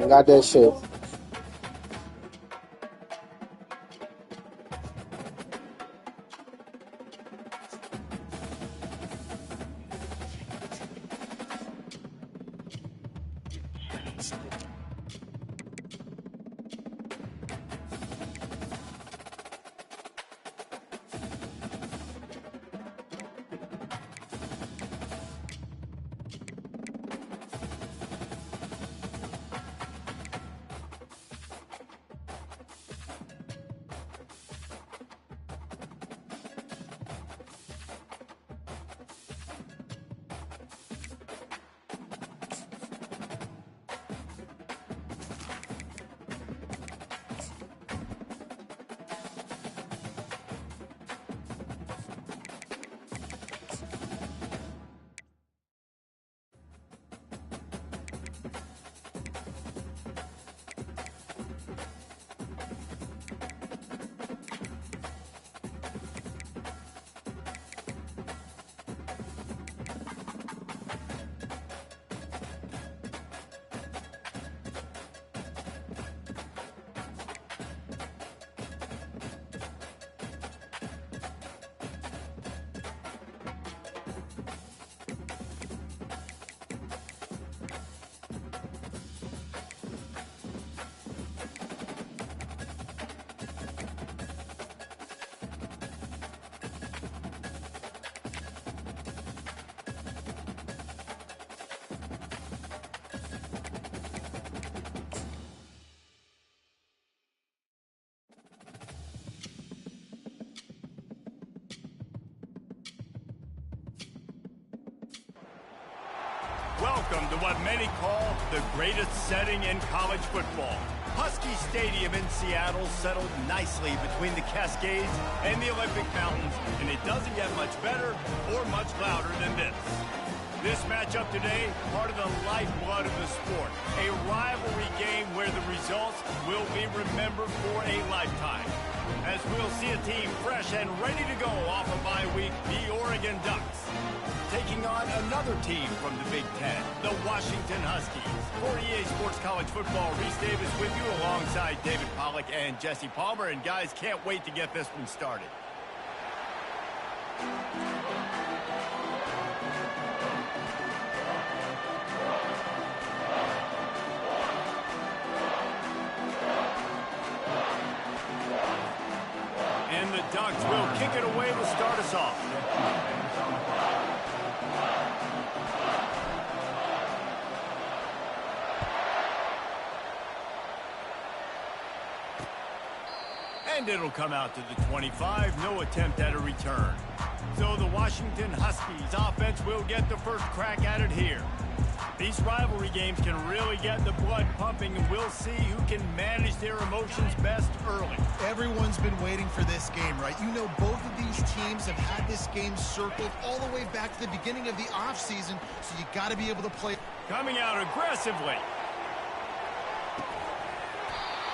Got that shit. Welcome to what many call the greatest setting in college football. Husky Stadium in Seattle settled nicely between the Cascades and the Olympic Mountains, and it doesn't get much better or much louder than this. This matchup today, part of the lifeblood of the sport, a rivalry game where the results will be remembered for a lifetime. As we'll see a team fresh and ready to go off a bye week, the Oregon Ducks, taking on another team from the Big Ten, the Washington Huskies. For EA Sports College Football, Reese Davis with you alongside David Pollack and Jesse Palmer. And guys, can't wait to get this one started. And the Ducks will kick it away to start us off. And it'll come out to the 25, no attempt at a return. So the Washington Huskies offense will get the first crack at it here. These rivalry games can really get the blood pumping, and we'll see who can manage their emotions best early. Everyone's been waiting for this game, right? You know, both of these teams have had this game circled all the way back to the beginning of the offseason, so you got to be able to play. Coming out aggressively.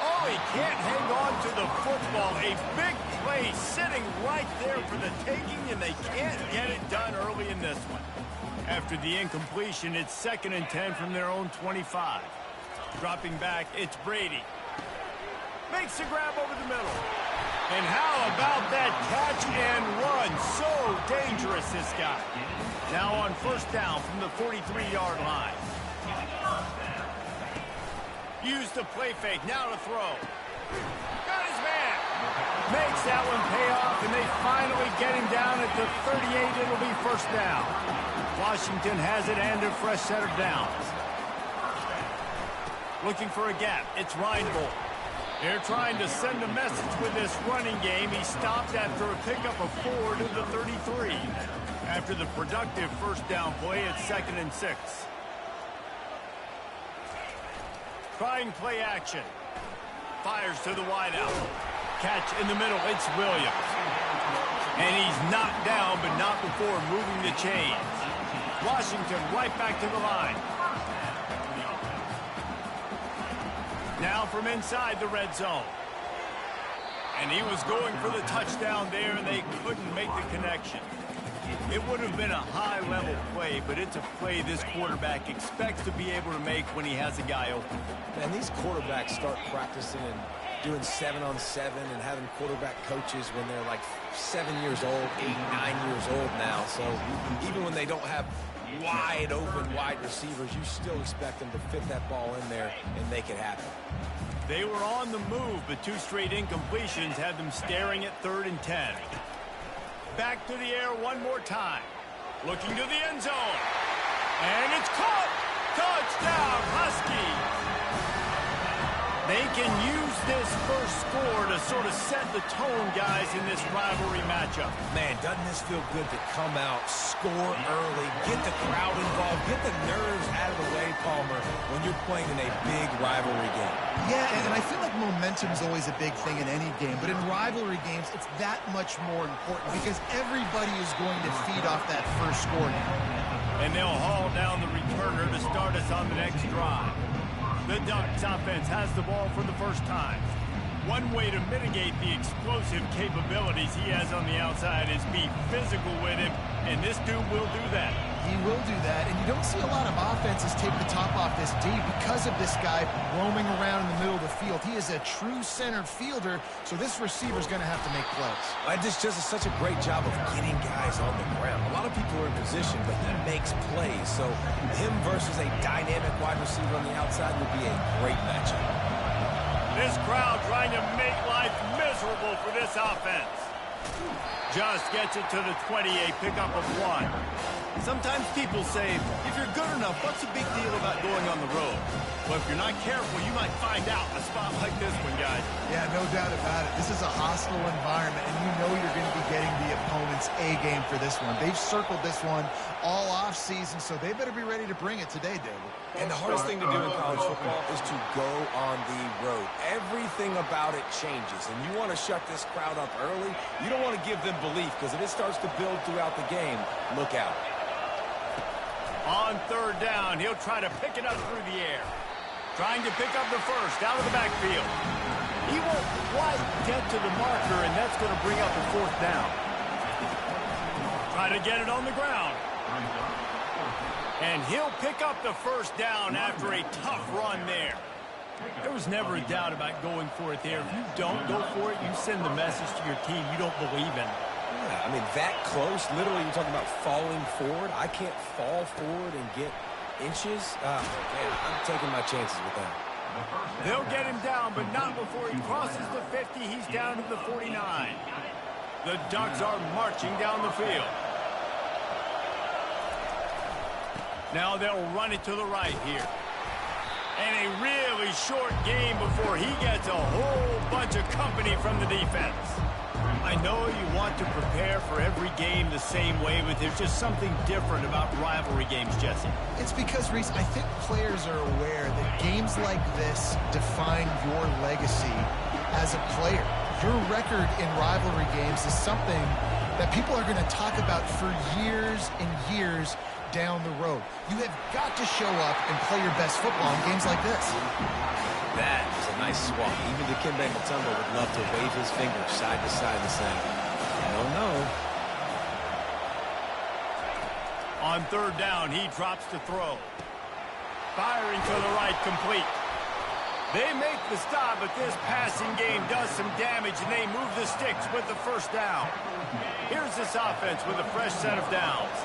Oh, he can't hang on to the football. A big play sitting right there for the taking, and they can't get it done early in this one. After the incompletion, it's 2nd and 10 from their own 25. Dropping back, it's Brady. Makes the grab over the middle. And how about that catch and run? So dangerous, this guy. Now on first down from the 43-yard line. Use the play fake, now to throw. Got his man. Makes that one pay off, and they finally get him down at the 38. It'll be first down. Washington has it and a fresh set of downs. Looking for a gap. It's Reinbold. They're trying to send a message with this running game. He stopped after a pickup of 4 to the 33. After the productive first down play, it's 2nd and 6. Trying play action. Fires to the wideout. Catch in the middle. It's Williams. And he's knocked down, but not before moving the chains. Washington right back to the line. Now from inside the red zone. And he was going for the touchdown there, and they couldn't make the connection. It would have been a high-level play, but it's a play this quarterback expects to be able to make when he has a guy open. Man, these quarterbacks start practicing and doing 7-on-7 and having quarterback coaches when they're like 7 years old, 8, 9 years old now. So even when they don't have wide open wide receivers, you still expect them to fit that ball in there and make it happen. They were on the move, but 2 straight incompletions had them staring at 3rd and 10. Back to the air one more time. Looking to the end zone. And it's caught! Touchdown, Huskies! They can use this first score to sort of set the tone, guys, in this rivalry matchup. Man, doesn't this feel good to come out, score early, get the crowd involved, get the nerves out of the way, Palmer, when you're playing in a big rivalry game. Yeah, and I feel like momentum's always a big thing in any game, but in rivalry games, it's that much more important because everybody is going to feed off that first score now. And they'll haul down the returner to start us on the next drive. The Ducks offense has the ball for the first time. One way to mitigate the explosive capabilities he has on the outside is be physical with him, and this dude will do that. He will do that, and you don't see a lot of offenses take the top off this D because of this guy roaming around in the middle of the field. He is a true center fielder, so this receiver's going to have to make plays. This just is such a great job of getting guys on the ground. A lot of people are in position, but he makes plays, so him versus a dynamic wide receiver on the outside would be a great matchup. This crowd trying to make life miserable for this offense. Just gets it to the 28, pickup of 1. Sometimes people say, if you're good enough, what's the big deal about going on the road? Well, if you're not careful, you might find out a spot like this one, guys. Yeah, no doubt about it. This is a hostile environment, and you know you're going to be getting the opponent's A game for this one. They've circled this one all offseason, so they better be ready to bring it today, David. And the hardest thing to do in college football is to go on the road. Everything about it changes, and you want to shut this crowd up early. You don't want to give them belief, because if it starts to build throughout the game, look out. On 3rd down, he'll try to pick it up through the air. Trying to pick up the first out of the backfield. He won't quite get to the marker, and that's going to bring up a 4th down. Try to get it on the ground. And he'll pick up the 1st down after a tough run there. There was never a doubt about going for it there. If you don't go for it, you send the message to your team you don't believe in. Yeah, I mean, that close, literally you're talking about falling forward. I can't fall forward and get inches. Man, I'm taking my chances with that. They'll get him down, but not before he crosses the 50. He's down to the 49. The Ducks are marching down the field. Now they'll run it to the right here. And a really short game before he gets a whole bunch of company from the defense. I know you want to prepare for every game the same way, but there's just something different about rivalry games, Jesse. It's because, Reese, I think players are aware that games like this define your legacy as a player. Your record in rivalry games is something that people are going to talk about for years and years down the road. You have got to show up and play your best football in games like this. That is a nice swap. Even Dikembe Mutombo would love to wave his finger side to side and say, no, no. On 3rd down, he drops to throw. Firing to the right, complete. They make the stop, but this passing game does some damage, and they move the sticks with the 1st down. Here's this offense with a fresh set of downs.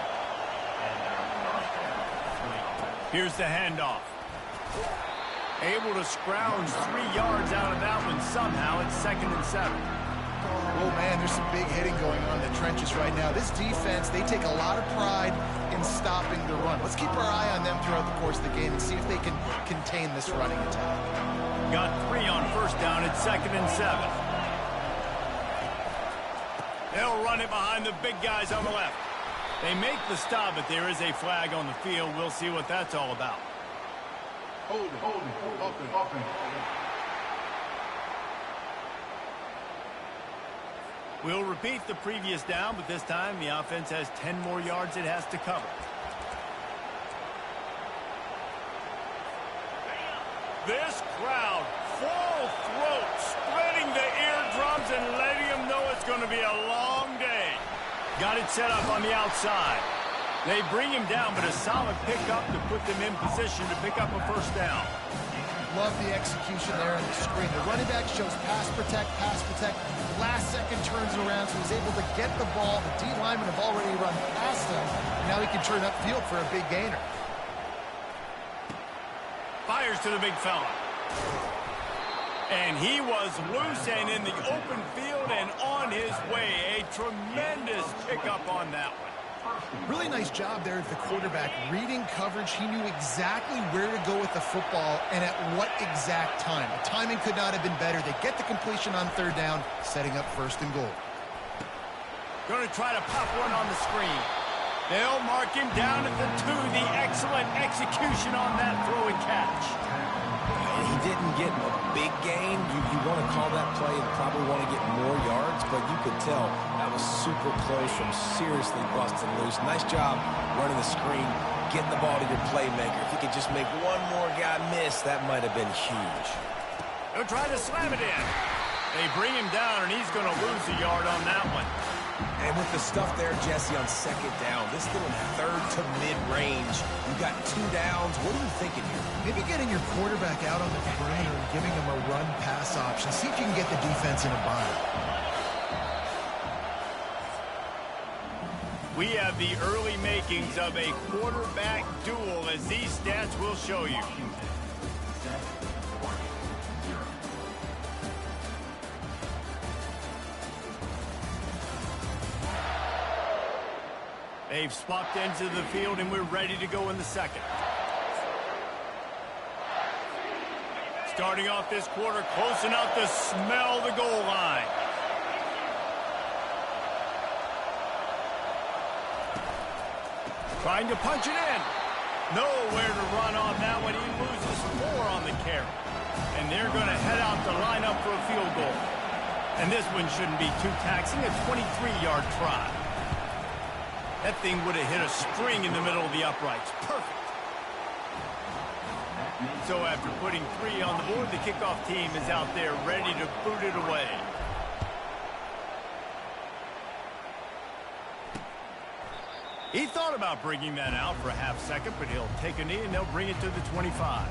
Here's the handoff. Able to scrounge 3 yards out of that one somehow. It's 2nd and 7. Oh, man, there's some big hitting going on in the trenches right now. This defense, they take a lot of pride in stopping the run. Let's keep our eye on them throughout the course of the game and see if they can contain this running attack. Got 3 on 1st down. It's 2nd and 7. They'll run it behind the big guys on the left. They make the stop, but there is a flag on the field. We'll see what that's all about. Hold it. We'll repeat the previous down, but this time the offense has 10 more yards it has to cover. This crowd, full throat, spreading the eardrums and letting them know it's going to be a long day. Got it set up on the outside. They bring him down, but a solid pickup to put them in position to pick up a first down. Love the execution there on the screen. The running back shows pass protect. Last second turns it around, so he's able to get the ball. The D linemen have already run past him, and now he can turn upfield for a big gainer. Fires to the big fella. And he was loose and in the open field and on his way. A tremendous pickup on that one. Really nice job there at the quarterback. Reading coverage, he knew exactly where to go with the football and at what exact time. The timing could not have been better. They get the completion on third down, setting up first and goal. Going to try to pop one on the screen. They'll mark him down at the 2. The excellent execution on that throw and catch. He didn't get a big gain. You want to call that play and probably want to get more yards, but you could tell that was super close from seriously busting loose. Nice job running the screen, getting the ball to your playmaker. If he could just make one more guy miss, that might have been huge. He'll try to slam it in. They bring him down, and he's going to lose a yard on that one. And with the stuff there, Jesse, on second down, this little third to mid-range, you got 2 downs. What are you thinking here? Maybe getting your quarterback out on the perimeter and giving him a run-pass option. See if you can get the defense in a bind. We have the early makings of a quarterback duel, as these stats will show you. They've swapped ends of the field, and we're ready to go in the second. Starting off this quarter, close enough to smell the goal line. Trying to punch it in. Nowhere to run on that one. He loses 4 on the carry. And they're going to head out to line up for a field goal. And this one shouldn't be too taxing, a 23-yard try. That thing would have hit a string in the middle of the uprights. Perfect. So after putting 3 on the board, the kickoff team is out there ready to boot it away. He thought about bringing that out for a half second, but he'll take a knee and they'll bring it to the 25.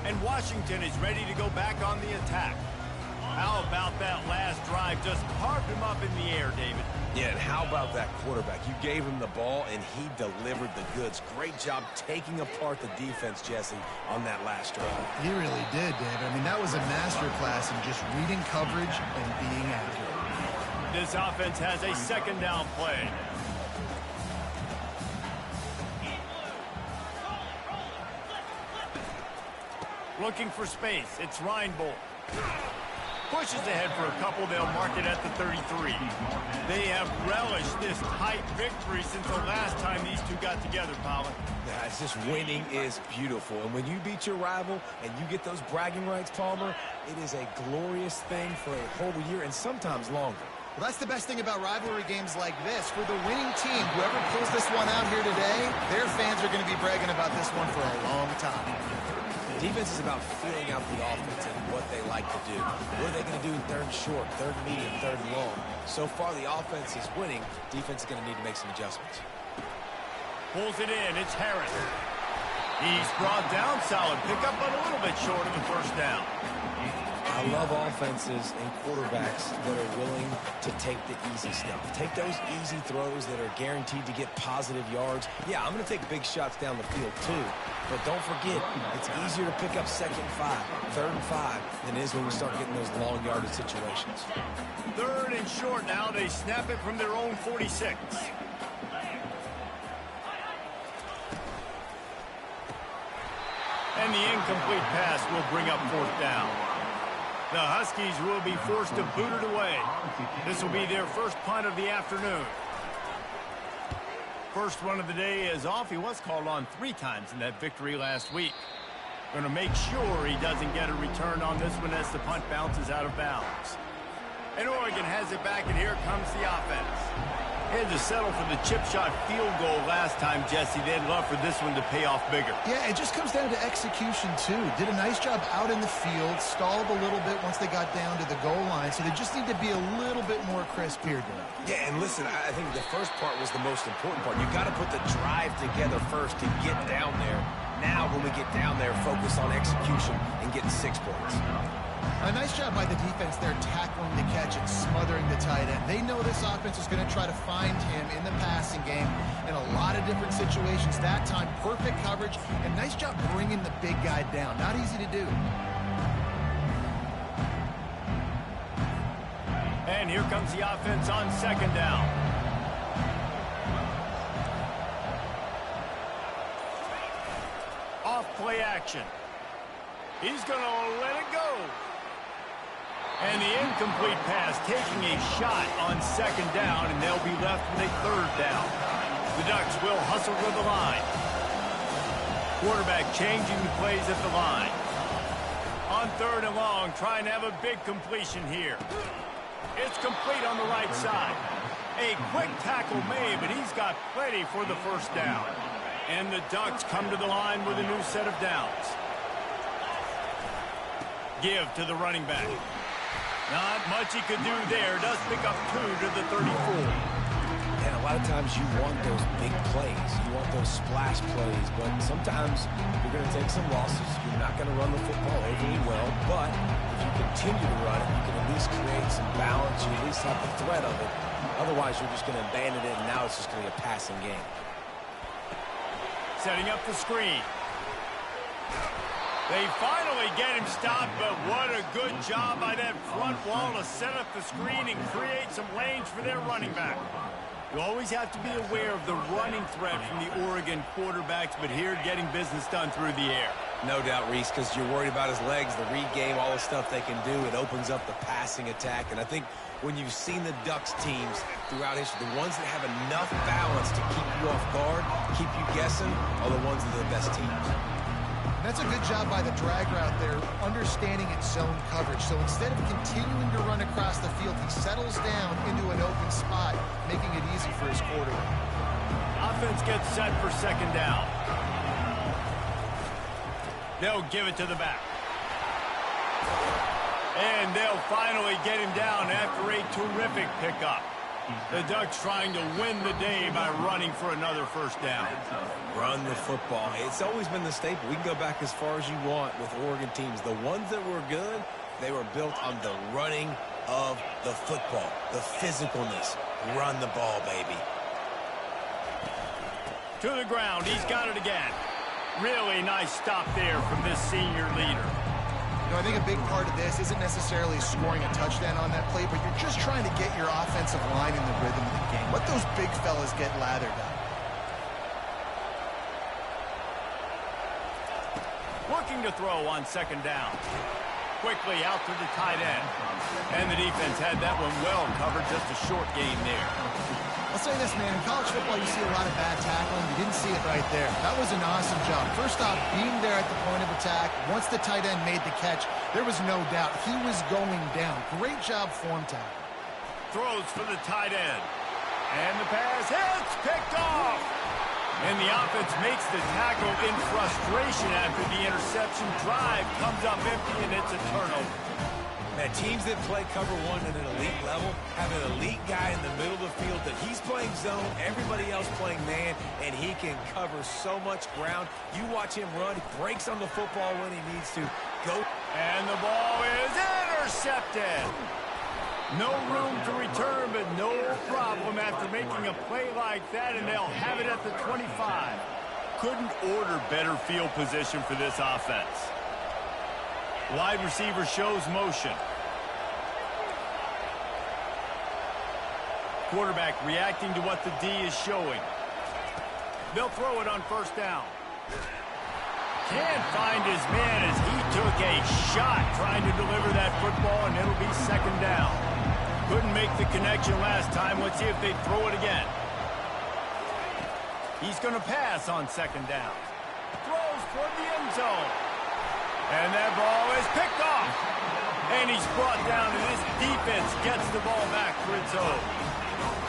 And Washington is ready to go back on the attack. How about that last drive? Just carved him up in the air, David. Yeah, and how about that quarterback? You gave him the ball, and he delivered the goods. Great job taking apart the defense, Jesse, on that last drive. He really did, David. I mean, that was a masterclass in just reading coverage and being accurate. This offense has a second down play. Looking for space. It's Reinbold. Pushes ahead for a couple. They'll mark it at the 33. They have relished this tight victory since the last time these two got together, Powell. Yeah, it's just winning is beautiful. And when you beat your rival and you get those bragging rights, Palmer, it is a glorious thing for a whole year and sometimes longer. Well, that's the best thing about rivalry games like this. For the winning team, whoever pulls this one out here today, their fans are going to be bragging about this one for a long time. Defense is about feeling out the offense and what they like to do. What are they going to do in third and short, third and medium, third and long? So far, the offense is winning. Defense is going to need to make some adjustments. Pulls it in. It's Harris. He's brought down. Solid pickup, but a little bit short of the first down. I love offenses and quarterbacks that are willing to take the easy stuff. Take those easy throws that are guaranteed to get positive yards. Yeah, I'm going to take big shots down the field too. But don't forget, it's easier to pick up second and 5, third and 5 than it is when we start getting those long yardage situations. Third and short now. They snap it from their own 46. And the incomplete pass will bring up fourth down. The Huskies will be forced to boot it away. This will be their first punt of the afternoon. First one of the day is off. He was called on 3 times in that victory last week. Going to make sure he doesn't get a return on this one as the punt bounces out of bounds. And Oregon has it back, and here comes the offense. Had to settle for the chip shot field goal last time, Jesse. They'd love for this one to pay off bigger. Yeah, it just comes down to execution, too. Did a nice job out in the field, stalled a little bit once they got down to the goal line, so they just need to be a little bit more crisp here, Dave. Yeah, and listen, I think the first part was the most important part. You've got to put the drive together first to get down there. Now, when we get down there, focus on execution and getting 6 points. A nice job by the defense there tackling the catch and smothering the tight end. They know this offense is going to try to find him in the passing game in a lot of different situations. That time, perfect coverage, and nice job bringing the big guy down. Not easy to do. And here comes the offense on 2nd down. Off play action. He's going to let it go. And the incomplete pass taking a shot on 2nd down, and they'll be left with a 3rd down. The Ducks will hustle to the line. Quarterback changing the plays at the line. On 3rd and long, trying to have a big completion here. It's complete on the right side. A quick tackle made, but he's got plenty for the 1st down. And the Ducks come to the line with a new set of downs. Give to the running back. Not much he could do there. Does pick up 2 to the 34. And a lot of times you want those big plays. You want those splash plays. But sometimes you're going to take some losses. You're not going to run the football overly well. But if you continue to run it, you can at least create some balance. You at least have the threat of it. Otherwise, you're just going to abandon it, and now it's just going to be a passing game. Setting up the screen. They finally get him stopped, but what a good job by that front wall to set up the screen and create some lanes for their running back. You always have to be aware of the running threat from the Oregon quarterbacks, but here getting business done through the air. No doubt, Reese, because you're worried about his legs, the read game, all the stuff they can do. It opens up the passing attack, and I think when you've seen the Ducks teams throughout history, the ones that have enough balance to keep you off guard, keep you guessing, are the ones that are the best teams. That's a good job by the drag route there, understanding its zone coverage. So instead of continuing to run across the field, he settles down into an open spot, making it easy for his quarterback. Offense gets set for 2nd down. They'll give it to the back. And they'll finally get him down after a terrific pickup. The Ducks trying to win the day by running for another 1st down. Run the football. It's always been the staple. We can go back as far as you want with Oregon teams. The ones that were good, they were built on the running of the football, the physicalness. Run the ball, baby. To the ground. He's got it again. Really nice stop there from this senior leader. You know, I think a big part of this isn't necessarily scoring a touchdown on that play, but you're just trying to get your offensive line in the rhythm of the game. Let those big fellas get lathered up. Looking to throw on 2nd down. Quickly out to the tight end. And the defense had that one well covered. Just a short gain there. I'll say this, man. In college football, you see a lot of bad tackling. You didn't see it right there. That was an awesome job. First off, being there at the point of attack. Once the tight end made the catch, there was no doubt he was going down. Great job form tackle. Throws for the tight end. And the pass hits, picked off. And the offense makes the tackle in frustration after the interception. Drive comes up empty, and it's a turnover. Man, teams that play cover one at an elite level have an elite guy in the middle of the field that he's playing zone, everybody else playing man, and he can cover so much ground. You watch him run, he breaks on the football when he needs to. Go. And the ball is intercepted. No room to return, but no problem after making a play like that, and they'll have it at the 25. Couldn't order better field position for this offense. Wide receiver shows motion. Quarterback reacting to what the D is showing. They'll throw it on 1st down. Can't find his man as he took a shot trying to deliver that football, and it'll be 2nd down. Couldn't make the connection last time. Let's see if they throw it again. He's going to pass on 2nd down. Throws toward the end zone. And that ball is picked off. And he's brought down, and this defense gets the ball back for its own.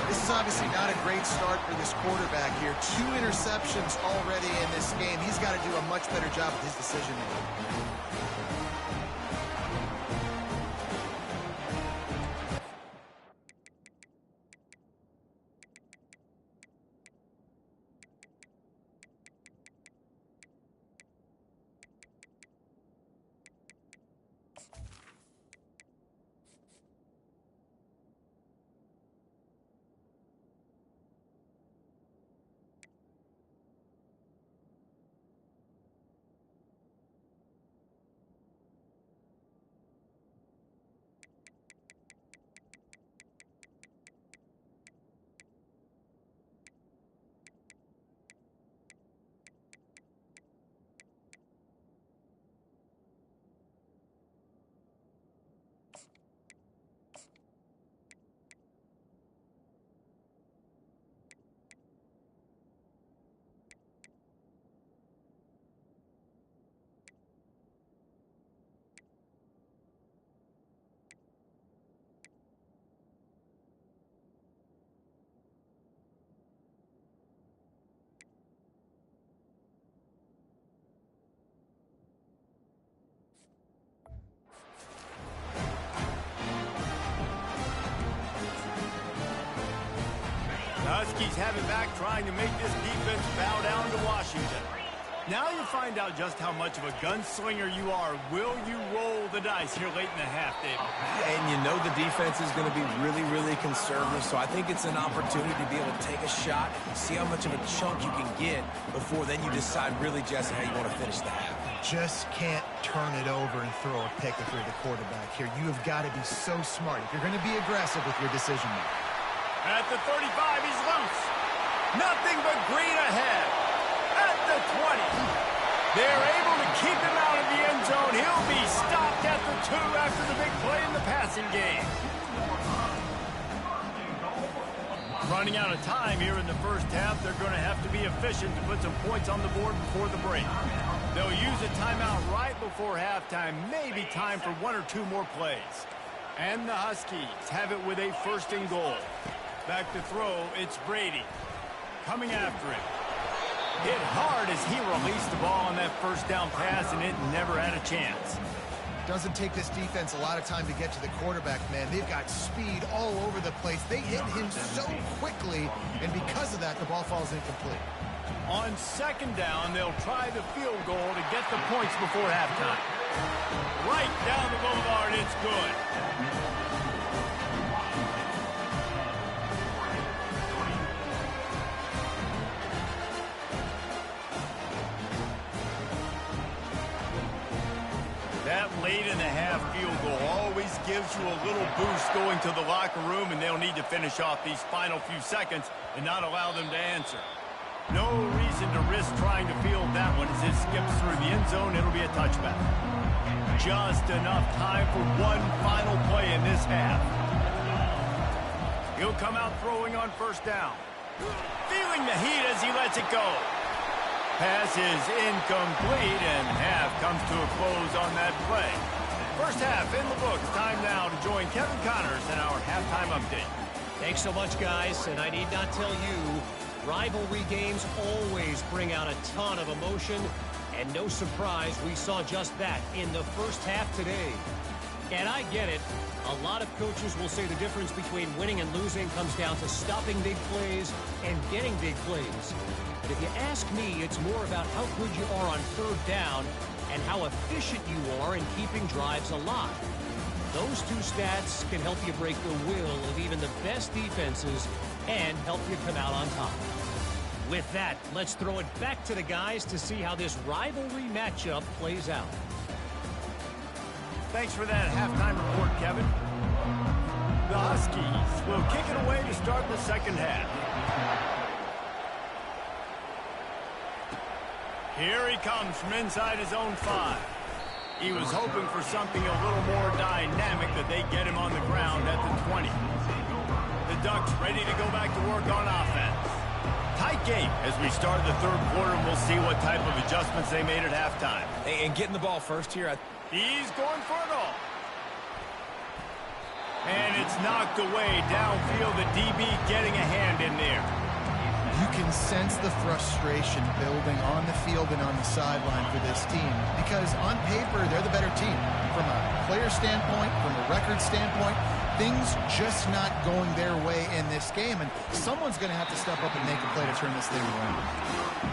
This is obviously not a great start for this quarterback here. 2 interceptions already in this game. He's got to do a much better job with his decision-making. Huskies have it back, trying to make this defense bow down to Washington. Now you find out just how much of a gunslinger you are. Will you roll the dice here late in the half, David? And you know the defense is going to be really, really conservative, so I think it's an opportunity to be able to take a shot, see how much of a chunk you can get before then you decide really, Jesse, how you want to finish the half. Just can't turn it over and throw a pick if you're the quarterback here. You have got to be so smart if you're going to be aggressive with your decision-making. At the 35, he's loose. Nothing but green ahead. At the 20. They're able to keep him out of the end zone. He'll be stopped at the 2 after the big play in the passing game. Running out of time here in the first half. They're going to have to be efficient to put some points on the board before the break. They'll use a timeout right before halftime. Maybe time for 1 or 2 more plays. And the Huskies have it with a 1st and goal. Back to throw, it's Brady. Coming after him. Hit hard as he released the ball on that 1st down pass, and it never had a chance. Doesn't take this defense a lot of time to get to the quarterback, man. They've got speed all over the place. They hit him so quickly, and because of that, the ball falls incomplete. On 2nd down, they'll try the field goal to get the points before halftime. Right down the boulevard, it's good. That late in the half field goal always gives you a little boost going to the locker room, and they'll need to finish off these final few seconds and not allow them to answer. No reason to risk trying to field that one as it skips through the end zone. It'll be a touchback. Just enough time for one final play in this half. He'll come out throwing on 1st down. Feeling the heat as he lets it go. Pass is incomplete, and half comes to a close on that play. First half in the books. Time now to join Kevin Connors in our halftime update. Thanks so much, guys, and I need not tell you, rivalry games always bring out a ton of emotion, and no surprise, we saw just that in the first half today. And I get it. A lot of coaches will say the difference between winning and losing comes down to stopping big plays and getting big plays. But if you ask me, it's more about how good you are on 3rd down and how efficient you are in keeping drives alive. Those 2 stats can help you break the will of even the best defenses and help you come out on top. With that, let's throw it back to the guys to see how this rivalry matchup plays out. Thanks for that halftime report, Kevin. The Huskies will kick it away to start the 2nd half. Here he comes from inside his own 5. He was hoping for something a little more dynamic, that they get him on the ground at the 20. The Ducks ready to go back to work on offense. Tight game as we start the 3rd quarter, and we'll see what type of adjustments they made at halftime. And getting the ball first here. He's going for it all. And it's knocked away downfield. The DB getting a hand in there. You can sense the frustration building on the field and on the sideline for this team because on paper, they're the better team. From a player standpoint, from a record standpoint, things just not going their way in this game, and someone's going to have to step up and make a play to turn this thing around.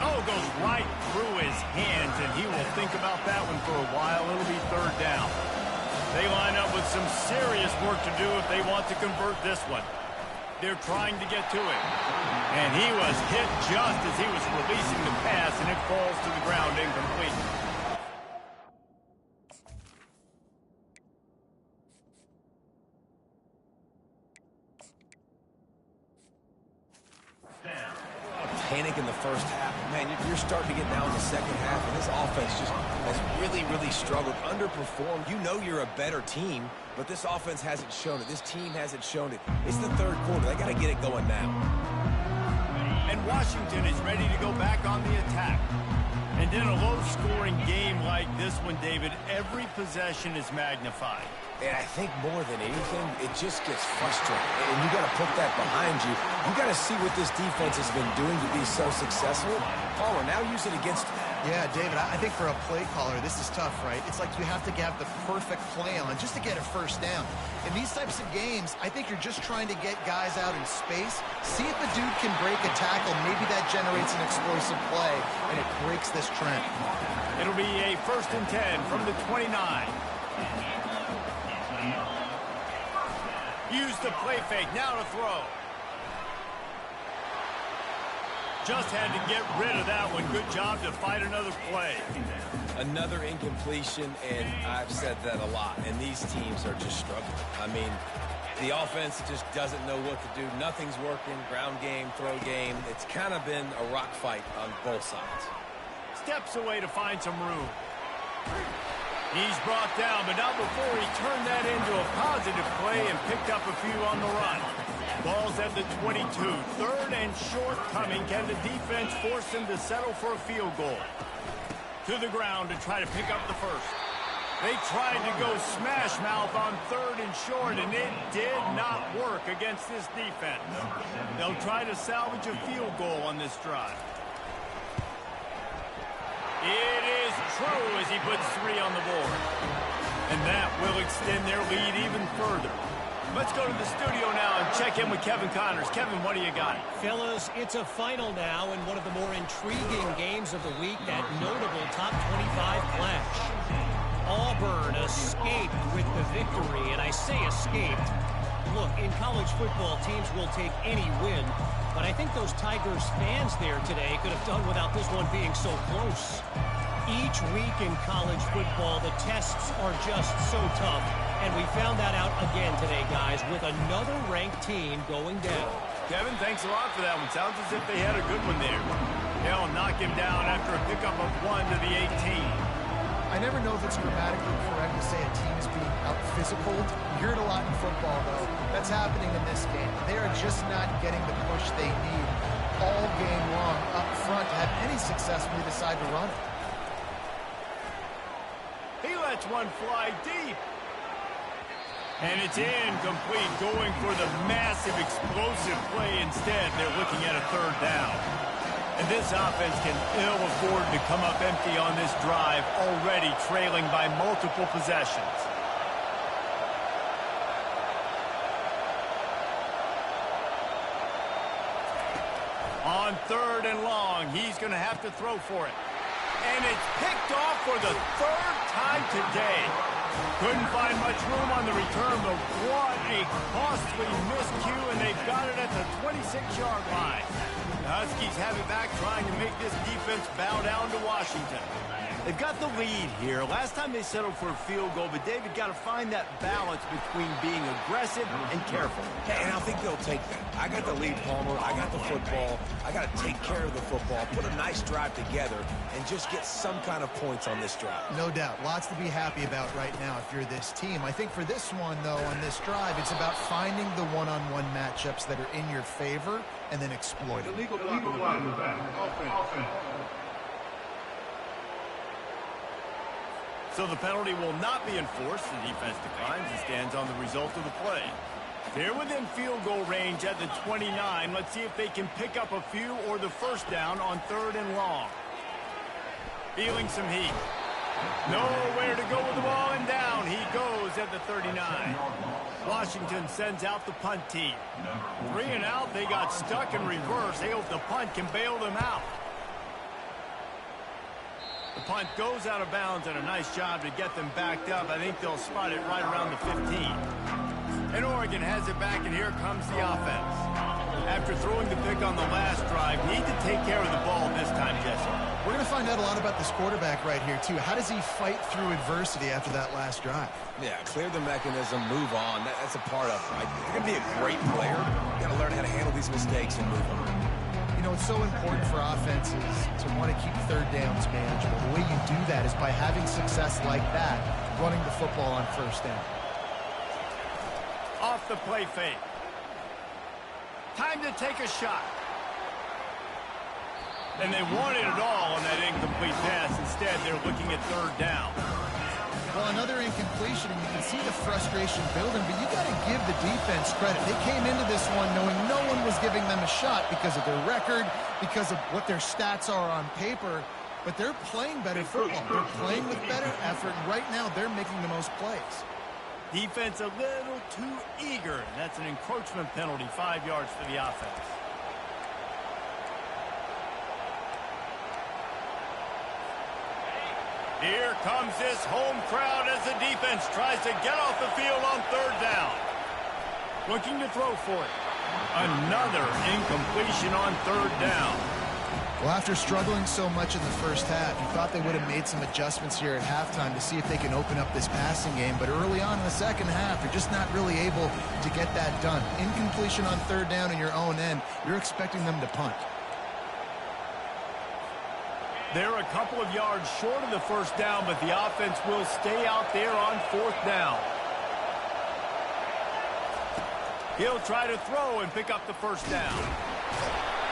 Oh, goes right through his hands, and he will think about that one for a while. It'll be third down. They line up with some serious work to do if they want to convert this one. They're trying to get to it. And he was hit just as he was releasing the pass, and it falls to the ground incomplete. Panic in the first half. Man, you're starting to get down in the second half, and this offense just has really struggled, underperformed. You know you're a better team, but this offense hasn't shown it. This team hasn't shown it. It's the third quarter. They got to get it going now. And Washington is ready to go back on the attack. And in a low-scoring game like this one, David, every possession is magnified. And I think more than anything, it just gets frustrating. And you got to put that behind you. You got to see what this defense has been doing to be so successful. Palmer, now use it against them. Yeah, David, I think for a play caller, this is tough, right? It's like you have to have the perfect play on just to get a first down. In these types of games, I think you're just trying to get guys out in space, see if a dude can break a tackle. Maybe that generates an explosive play, and it breaks this trend. It'll be a 1st and 10 from the 29. Use the play fake, now to throw. Just had to get rid of that one. Good job to fight another play. Another incompletion, and I've said that a lot, and these teams are just struggling. I mean, the offense just doesn't know what to do. Nothing's working. Ground game, throw game. It's kind of been a rock fight on both sides. Steps away to find some room. He's brought down, but not before he turned that into a positive play and picked up a few on the run. Ball's at the 22. 3rd and short coming. Can the defense force him to settle for a field goal? To the ground to try to pick up the first. They tried to go smash mouth on 3rd and short, and it did not work against this defense. They'll try to salvage a field goal on this drive. It is true as he puts 3 on the board. And that will extend their lead even further. Let's go to the studio now and check in with Kevin Connors. Kevin, what do you got? Fellas, it's a final now in one of the more intriguing games of the week, that notable top 25 clash. Auburn escaped with the victory, and I say escaped. Look, in college football, teams will take any win, but I think those Tigers fans there today could have done without this one being so close. Each week in college football, the tests are just so tough, and we found that out again today, guys, with another ranked team going down. Kevin, thanks a lot for that one. Sounds as if they had a good one there. They'll knock him down after a pickup of 1 to the 18. I never know if it's grammatically correct to say a team is being out-physicaled. You hear it a lot in football, though. That's happening in this game. They are just not getting the push they need all game long up front to have any success when they decide to run it. He lets one fly deep. And it's incomplete, going for the massive explosive play instead. They're looking at a 3rd down. And this offense can ill afford to come up empty on this drive, already trailing by multiple possessions. On 3rd and long, he's going to have to throw for it. And it's picked off for the 3rd time today. Couldn't find much room on the return, but what a costly miscue, and they've got it at the 26-yard line. The Huskies have it back, trying to make this defense bow down to Washington. They've got the lead here. Last time they settled for a field goal, but David got to find that balance between being aggressive and careful. And I think they'll take that. I got the lead, Palmer. I got the football. I got to take care of the football, put a nice drive together, and just get some kind of points on this drive. No doubt. Lots to be happy about right now if you're this team. I think for this one, though, on this drive, it's about finding the one-on-one matchups that are in your favor and then exploiting. Illegal block. Offense. So the penalty will not be enforced. The defense declines and stands on the result of the play. They're within field goal range at the 29. Let's see if they can pick up a few or the first down on 3rd and long. Feeling some heat. Nowhere to go with the ball, and down he goes at the 39. Washington sends out the punt team. 3 and out. They got stuck in reverse. They hope the punt can bail them out. The punt goes out of bounds, and a nice job to get them backed up. I think they'll spot it right around the 15. And Oregon has it back, and here comes the offense. After throwing the pick on the last drive, need to take care of the ball this time, Jesse. We're going to find out a lot about this quarterback right here, too. How does he fight through adversity after that last drive? Yeah, clear the mechanism, move on. That's a part of it, right? If you're going to be a great player, you got to learn how to handle these mistakes and move on. You know, it's so important for offenses to want to keep 3rd downs manageable. The way you do that is by having success like that, running the football on 1st down. Off the play fake. Time to take a shot. And they wanted it all on that incomplete pass. Instead, they're looking at 3rd down. Well, another incompletion, and you can see the frustration building, but you got to give the defense credit. They came into this one knowing no one was giving them a shot because of their record, because of what their stats are on paper, but they're playing better football. They're playing with better effort, and right now they're making the most plays. Defense a little too eager, and that's an encroachment penalty, 5 yards for the offense. Here comes this home crowd as the defense tries to get off the field on 3rd down. Looking to throw for it. Another incompletion on 3rd down. Well, after struggling so much in the first half, you thought they would have made some adjustments here at halftime to see if they can open up this passing game. But early on in the second half, they're just not really able to get that done. Incompletion on 3rd down in your own end, you're expecting them to punt. They're a couple of yards short of the first down, but the offense will stay out there on 4th down. He'll try to throw and pick up the first down.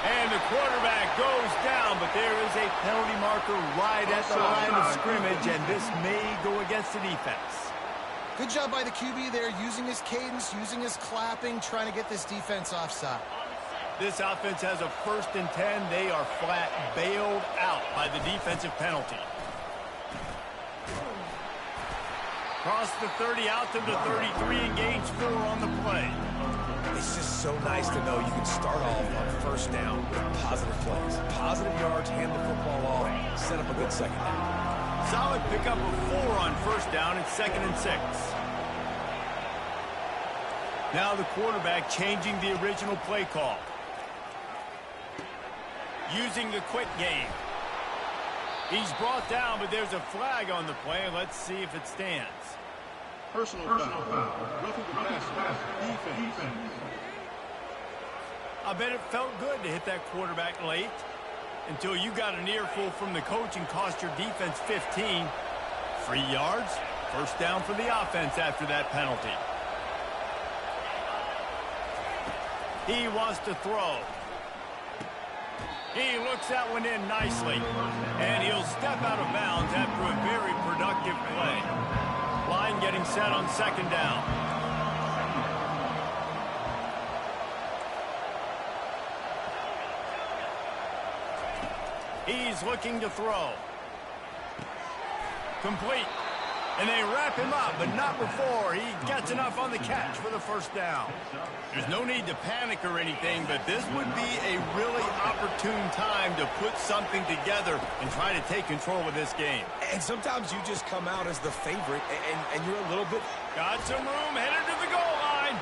And the quarterback goes down, but there is a penalty marker right at the line of scrimmage, and this may go against the defense. Good job by the QB there, using his cadence, using his clapping, trying to get this defense offside. This offense has a 1st and 10. They are flat bailed out by the defensive penalty. Cross the 30 out to the 33 and gains 4 on the play. It's just so nice to know you can start off on 1st down with positive plays. Positive yards, hand the football off, set up a good second down. Solid pickup of 4 on 1st down and 2nd and 6. Now the quarterback changing the original play call. Using the quick game. He's brought down, but there's a flag on the play. Let's see if it stands. Personal foul. Roughing the pass. Defense. I bet it felt good to hit that quarterback late until you got an earful from the coach and cost your defense 15. 3 yards. 1st down for the offense after that penalty. He wants to throw. He looks that one in nicely. And he'll step out of bounds after a very productive play. Line getting set on 2nd down. He's looking to throw. Complete. And they wrap him up, but not before he gets enough on the catch for the 1st down. There's no need to panic or anything, but this would be a really opportune time to put something together and try to take control of this game. And sometimes you just come out as the favorite, and you're a little bit... Got some room, headed to the goal line.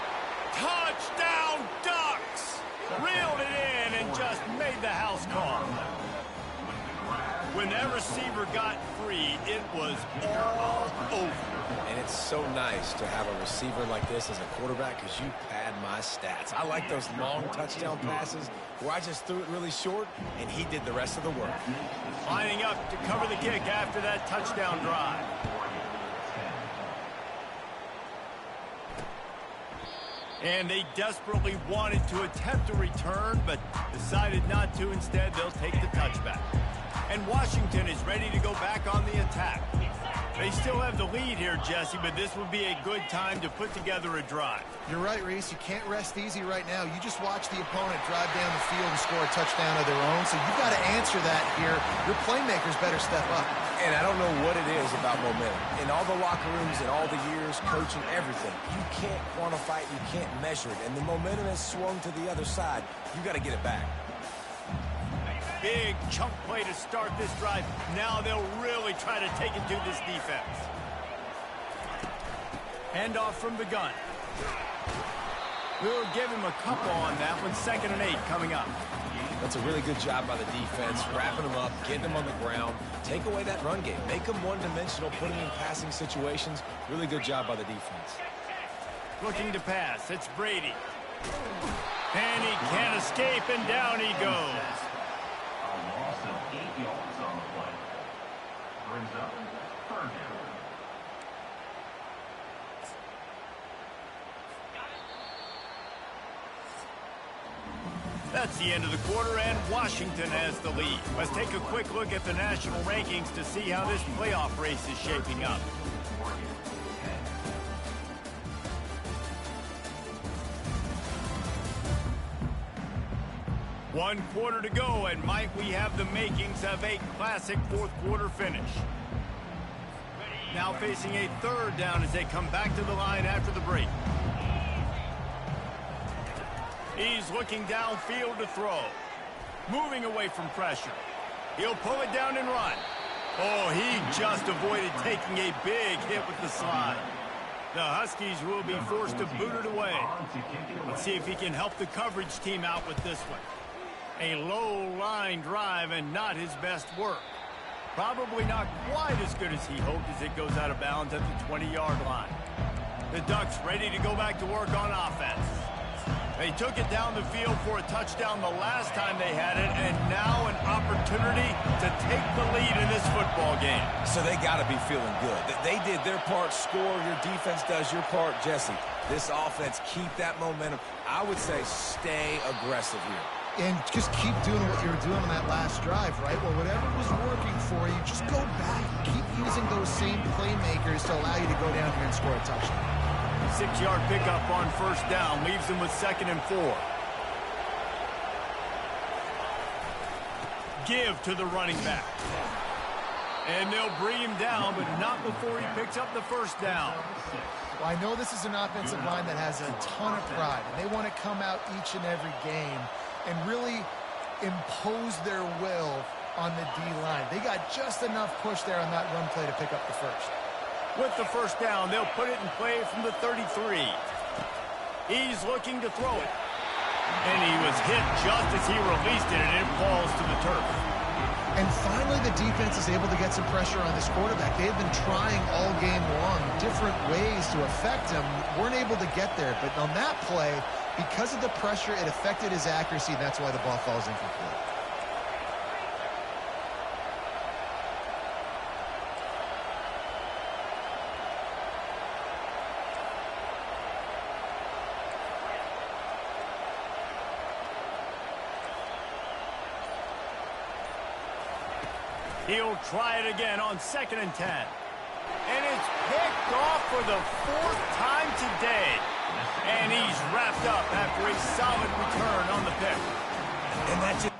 Touchdown, Ducks! Reeled it in and just made the house call. When that receiver got free, it was all over. And it's so nice to have a receiver like this as a quarterback because you pad my stats. I like those long touchdown passes where I just threw it really short, and he did the rest of the work. Lining up to cover the kick after that touchdown drive. And they desperately wanted to attempt a return, but decided not to. Instead, they'll take the touchback. And Washington is ready to go back on the attack. They still have the lead here, Jesse, but this would be a good time to put together a drive. You're right, Reese. You can't rest easy right now. You just watch the opponent drive down the field and score a touchdown of their own, so you've got to answer that here. Your playmakers better step up. And I don't know what it is about momentum. In all the locker rooms and all the years, coaching, everything, you can't quantify it, you can't measure it. And the momentum has swung to the other side. You got to get it back. Big chunk play to start this drive. Now they'll really try to take it to this defense. Handoff from the gun. We'll give him a couple on that one. 2nd and 8 coming up. That's a really good job by the defense, wrapping them up, getting them on the ground. Take away that run game. Make them one-dimensional, put them in passing situations. Really good job by the defense. Looking to pass. It's Brady. And he can't escape, and down he goes. A loss of 8 yards on the play. Brings up 3rd down. That's the end of the quarter, and Washington has the lead. Let's take a quick look at the national rankings to see how this playoff race is shaping up. One quarter to go, and Mike, we have the makings of a classic 4th quarter finish. Now facing a 3rd down as they come back to the line after the break. He's looking downfield to throw. Moving away from pressure. He'll pull it down and run. Oh, he just avoided taking a big hit with the slide. The Huskies will be forced to boot it away. Let's see if he can help the coverage team out with this one. A low-line drive and not his best work. Probably not quite as good as he hoped as it goes out of bounds at the 20-yard line. The Ducks ready to go back to work on offense. They took it down the field for a touchdown the last time they had it, and now an opportunity to take the lead in this football game. So they got to be feeling good. They did their part, score. Your defense does your part, Jesse. This offense, keep that momentum. I would say stay aggressive here. And just keep doing what you were doing on that last drive, right? Well, whatever was working for you, just go back. Keep using those same playmakers to allow you to go down here and score a touchdown. 6-yard pickup on 1st down. Leaves them with 2nd and 4. Give to the running back. And they'll bring him down, but not before he picks up the 1st down. Well, I know this is an offensive line that has a ton of pride, and they want to come out each and every game and really impose their will on the D-line. They got just enough push there on that run play to pick up the 1st. With the 1st down, they'll put it in play from the 33. He's looking to throw it. And he was hit just as he released it, and it falls to the turf. And finally, the defense is able to get some pressure on this quarterback. They have been trying all game long different ways to affect him. Weren't able to get there. But on that play, because of the pressure, it affected his accuracy. That's why the ball falls incomplete. He'll try it again on 2nd and 10. And it's picked off for the 4th time today. And he's wrapped up after a solid return on the pick. And that's it.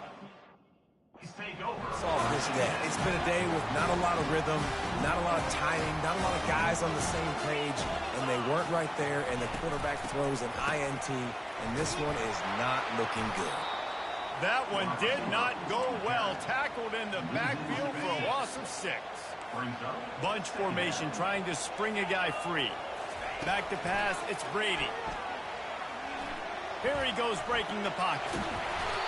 It's all this day. It's been a day with not a lot of rhythm, not a lot of timing, not a lot of guys on the same page, and they weren't right there, and the quarterback throws an INT, and this one is not looking good. That one did not go well. Tackled in the backfield for a loss of 6. Bunch formation trying to spring a guy free. Back to pass, it's Brady. Here he goes breaking the pocket.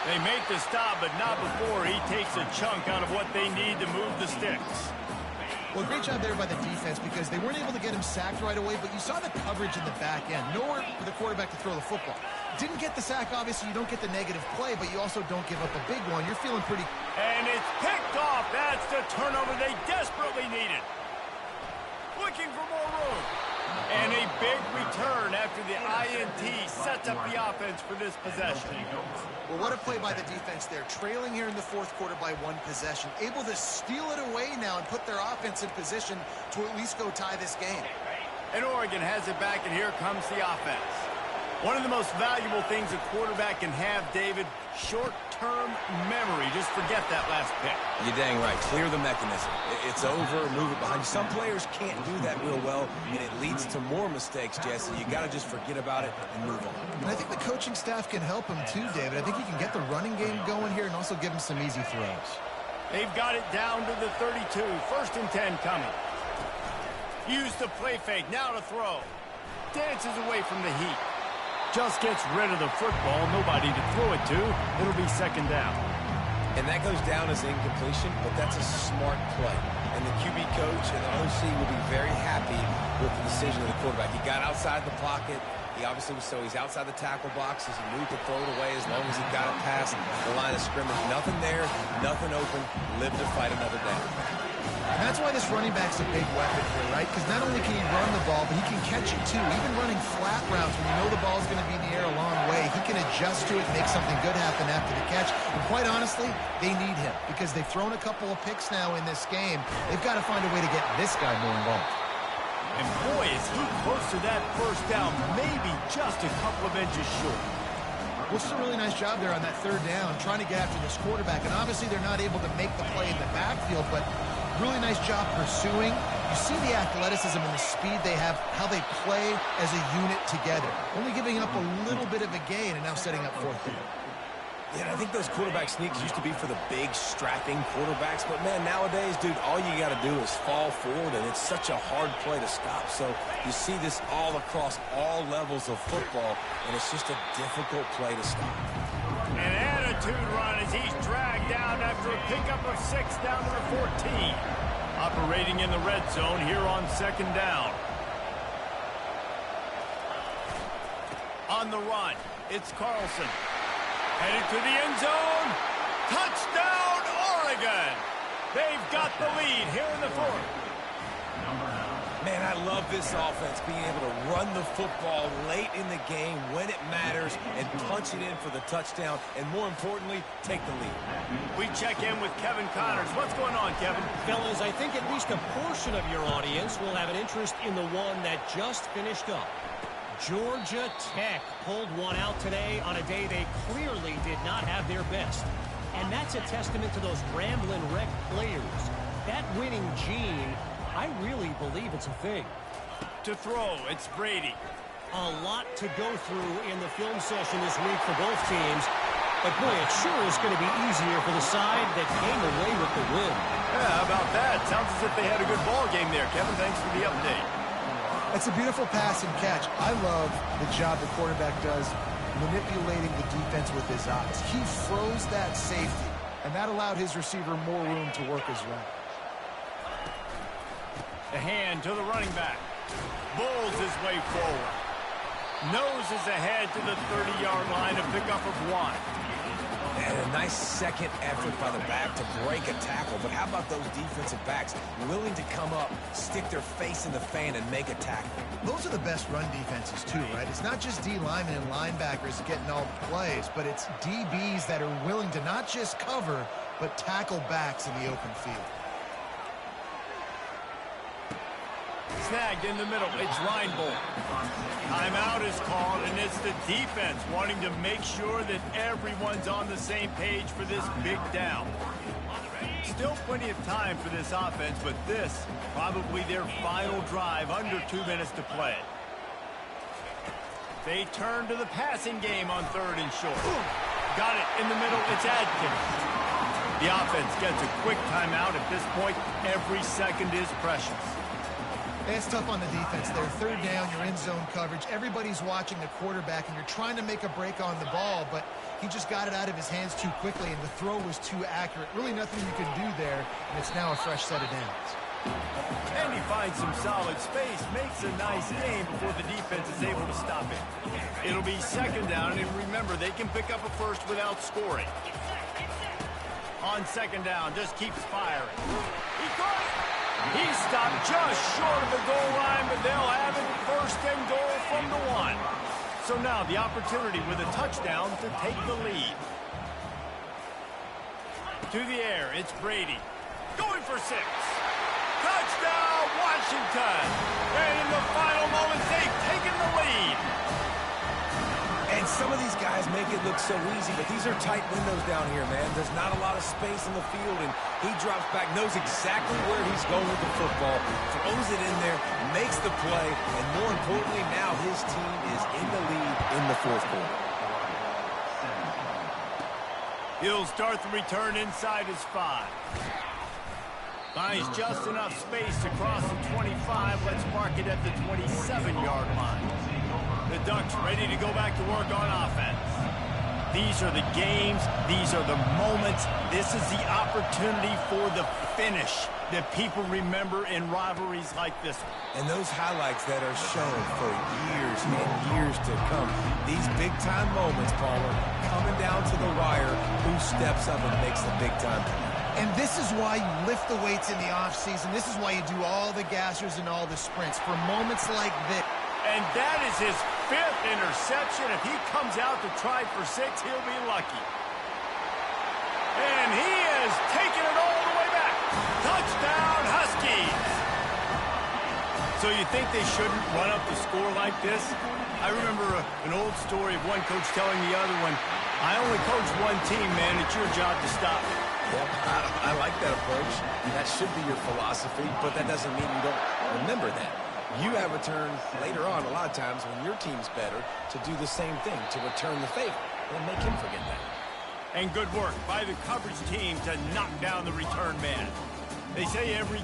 They make the stop, but not before he takes a chunk out of what they need to move the sticks. Well, great job there by the defense because they weren't able to get him sacked right away, but you saw the coverage in the back end. Nowhere for the quarterback to throw the football. Didn't get the sack, obviously. You don't get the negative play, but you also don't give up a big one. You're feeling pretty... And it's picked off. That's the turnover they desperately needed. Looking for more room. And a big return after the INT sets up the offense for this possession. Well, what a play by the defense there. Trailing here in the fourth quarter by one possession. Able to steal it away now and put their offense in position to at least go tie this game. And Oregon has it back, and here comes the offense. One of the most valuable things a quarterback can have, David, short-term memory. Just forget that last pick. You're dang right. Clear the mechanism. It's over, move it behind you. Some players can't do that real well, and it leads to more mistakes, Jesse. You got to just forget about it and move on. And I think the coaching staff can help him too, David. I think he can get the running game going here and also give him some easy throws. They've got it down to the 32. 1st and 10 coming. Use the play fake. Now to throw. Dances away from the heat. Just gets rid of the football. Nobody to throw it to. It'll be 2nd down. And that goes down as incompletion, but that's a smart play. And the QB coach and the OC will be very happy with the decision of the quarterback. He got outside the pocket. He obviously was he's outside the tackle box as he moved to throw it away as long as he got it past the line of scrimmage. Nothing there, nothing open. Live to fight another down. And that's why this running back's a big weapon here, right? Because not only can he run the ball, but he can catch it too. Even running flat routes when you know the ball's going to be in the air a long way, he can adjust to it and make something good happen after the catch. And quite honestly, they need him because they've thrown a couple of picks now in this game. They've got to find a way to get this guy more involved. And boy, is he close to that 1st down, maybe just a couple of inches short. Well, it's a really nice job there on that 3rd down, trying to get after this quarterback. And obviously they're not able to make the play in the backfield, but really nice job pursuing. You see the athleticism and the speed they have, how they play as a unit together. Only giving up a little bit of a gain and now setting up 4th down. Yeah, I think those quarterback sneaks used to be for the big, strapping quarterbacks. But, man, nowadays, dude, all you got to do is fall forward, and it's such a hard play to stop. So you see this all across all levels of football, and it's just a difficult play to stop. An attitude run as he's dragged down after a pickup of 6 down to the 14. Operating in the red zone here on 2nd down. On the run, it's Carlson. Headed to the end zone. Touchdown, Oregon. They've got the lead here in the 4th. Man, I love this offense, being able to run the football late in the game when it matters and punch it in for the touchdown, and more importantly, take the lead. We check in with Kevin Connors. What's going on, Kevin? Fellas, I think at least a portion of your audience will have an interest in the one that just finished up. Georgia Tech pulled one out today on a day they clearly did not have their best. And that's a testament to those Ramblin' Wreck players. That winning gene, I really believe it's a thing. To throw, it's Brady. A lot to go through in the film session this week for both teams. But boy, it sure is going to be easier for the side that came away with the win. Yeah, how about that? Sounds as if they had a good ball game there. Kevin, thanks for the update. It's a beautiful pass and catch. I love the job the quarterback does manipulating the defense with his eyes. He froze that safety, and that allowed his receiver more room to work his route. The hand to the running back. Bulls his way forward. Noses ahead to the 30-yard line, a pickup of 1. And a nice second effort by the back to break a tackle. But how about those defensive backs willing to come up, stick their face in the fan, and make a tackle? Those are the best run defenses, too, right? It's not just D linemen and linebackers getting all the plays, but it's DBs that are willing to not just cover, but tackle backs in the open field. Snagged in the middle. It's Reinbold. Timeout is called, and it's the defense wanting to make sure that everyone's on the same page for this big down. Still plenty of time for this offense, but this probably their final drive, under 2 minutes to play. They turn to the passing game on 3rd and short. Got it in the middle. It's Adkins. The offense gets a quick timeout. At this point, every second is precious. It's tough on the defense there. 3rd down, you're in zone coverage. Everybody's watching the quarterback, and you're trying to make a break on the ball, but he just got it out of his hands too quickly, and the throw was too accurate. Really nothing you can do there, and it's now a fresh set of downs. And he finds some solid space, makes a nice gain before the defense is able to stop it. It'll be 2nd down, and remember, they can pick up a first without scoring. On 2nd down, just keeps firing. He caught it! He's stopped just short of the goal line, but they'll have it first and goal from the 1. So now the opportunity with a touchdown to take the lead. To the air, it's Brady. Going for 6. Touchdown, Washington! And in the final moments, they've taken the lead. And some of these guys make it look so easy, but these are tight windows down here, man. There's not a lot of space in the field, and he drops back, knows exactly where he's going with the football, throws it in there, makes the play, and more importantly, now his team is in the lead in the 4th quarter. He'll start the return inside his 5. Finds just enough space to cross the 25. Let's mark it at the 27-yard line. The Ducks ready to go back to work on offense. These are the games. These are the moments. This is the opportunity for the finish that people remember in rivalries like this one. And those highlights that are shown for years and years to come. These big-time moments, Palmer, coming down to the wire, who steps up and makes the big-time play. And this is why you lift the weights in the offseason. This is why you do all the gassers and all the sprints for moments like this. And that is his 5th interception. If he comes out to try for 6, he'll be lucky. And he is taking it all the way back. Touchdown, Huskies! So you think they shouldn't run up the score like this? I remember an old story of one coach telling the other one, I only coach one team, man. It's your job to stop it. Yep, I like that approach. That should be your philosophy, but that doesn't mean you don't remember that. You have a turn later on, a lot of times, when your team's better, to do the same thing, to return the favor. Don't make him forget that. And good work by the coverage team to knock down the return man. They say every